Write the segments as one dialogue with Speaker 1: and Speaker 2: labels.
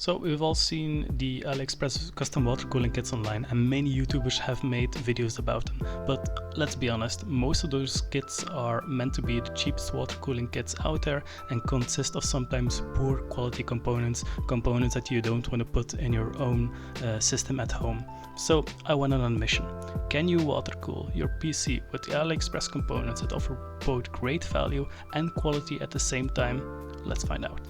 Speaker 1: So we've all seen the Aliexpress custom water cooling kits online, and many YouTubers have made videos about them. But let's be honest, most of those kits are meant to be the cheapest water cooling kits out there and consist of sometimes poor quality components that you don't want to put in your own system at home. So I went on a mission. Can you water cool your PC with the Aliexpress components that offer both great value and quality at the same time? Let's find out.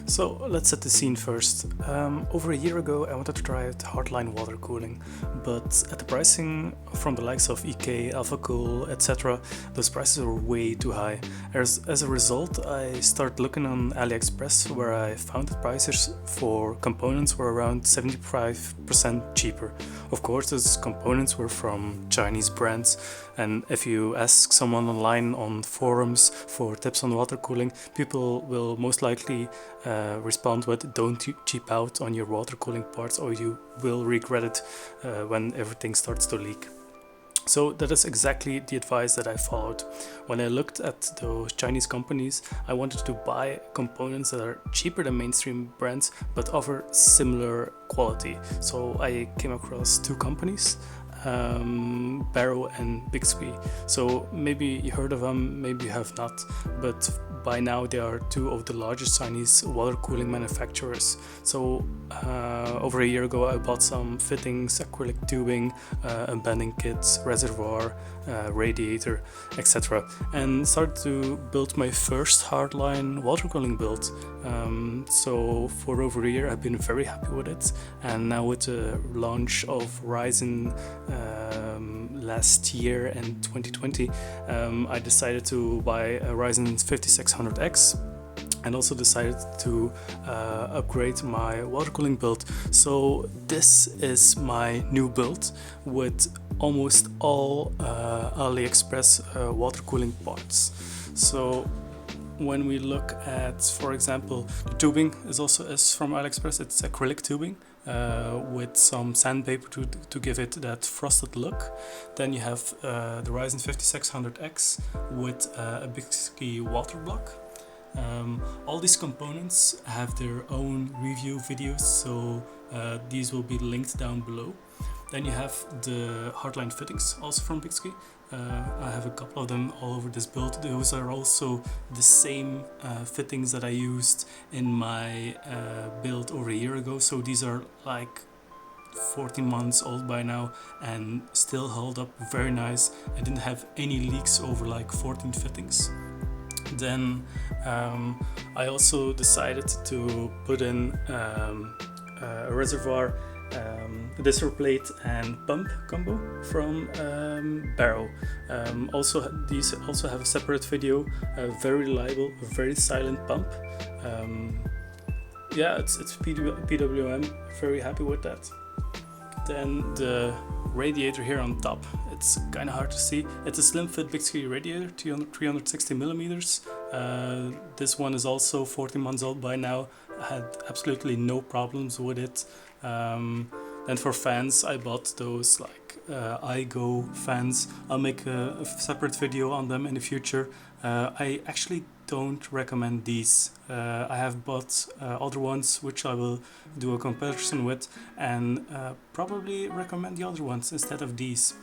Speaker 1: So let's set the scene first. Over a year ago I wanted to try out Hardline water cooling, but at the pricing from the likes of EK, AlphaCool, etc., those prices were way too high. As a result, I started looking on AliExpress, where I found that prices for components were around 75% cheaper. Of course, those components were from Chinese brands, and if you ask someone online on forums for tips on water cooling, people will most likely respond with "don't cheap out on your water cooling parts or you will regret it when everything starts to leak." So that is exactly the advice that I followed. When I looked at those Chinese companies, I wanted to buy components that are cheaper than mainstream brands but offer similar quality. So I came across two companies, Barrow and Bixby. So maybe you heard of them, maybe you have not, but by now they are two of the largest Chinese water cooling manufacturers. So over a year ago I bought some fittings, acrylic tubing, bending kits, reservoir, radiator, etc. and started to build my first Hardline water cooling build. So for over a year I've been very happy with it, and now with the launch of Ryzen last year in 2020, I decided to buy a Ryzen 5600X and also decided to upgrade my water cooling build. So this is my new build with almost all Aliexpress water cooling parts. So when we look at, for example, the tubing is from Aliexpress. It's acrylic tubing with some sandpaper to give it that frosted look. Then you have the Ryzen 5600X with a Bixby water block. All these components have their own review videos, so these will be linked down below. Then you have the Hardline fittings, also from Bixby. I have a couple of them all over this build. Those are also the same fittings that I used in my build over a year ago. So these are like 14 months old by now and still hold up very nice. I didn't have any leaks over like 14 fittings. Then I also decided to put in a reservoir, distal plate and pump combo from Barrow. These also have a separate video, very reliable, very silent pump. Yeah, it's PWM, very happy with that. Then the radiator here on top, it's kind of hard to see. It's a slim fit Bixby radiator, 360 millimeters. This one is also 14 months old by now. I had absolutely no problems with it. And for fans, I bought those like iGo fans. I'll make a separate video on them in the future. I actually don't recommend these. I have bought other ones which I will do a comparison with, and probably recommend the other ones instead of these.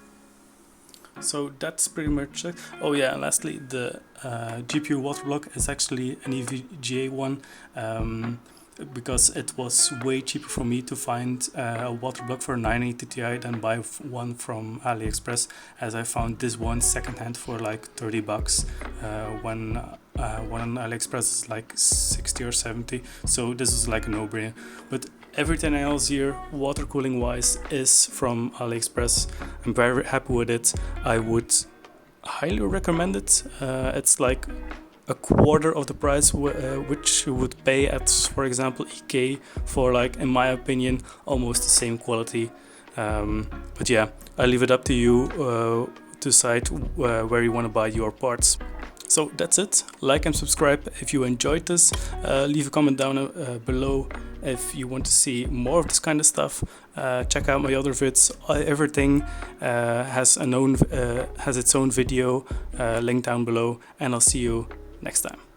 Speaker 1: So that's pretty much it. Oh yeah, and lastly, the GPU water block is actually an EVGA one, because it was way cheaper for me to find a water block for a 980 Ti than buy one from AliExpress, as I found this one secondhand for like 30 bucks when one on AliExpress is like 60 or 70. So this is like a no-brainer. But everything else here, water cooling wise, is from AliExpress. I'm very happy with it. I would highly recommend it. It's like a quarter of the price which you would pay at, for example, EK for, like, in my opinion, almost the same quality. But yeah, I leave it up to you to decide where you want to buy your parts. So that's it. Like and subscribe if you enjoyed this. Leave a comment down below if you want to see more of this kind of stuff. Check out my other vids. Everything has its own video link down below, and I'll see you next time.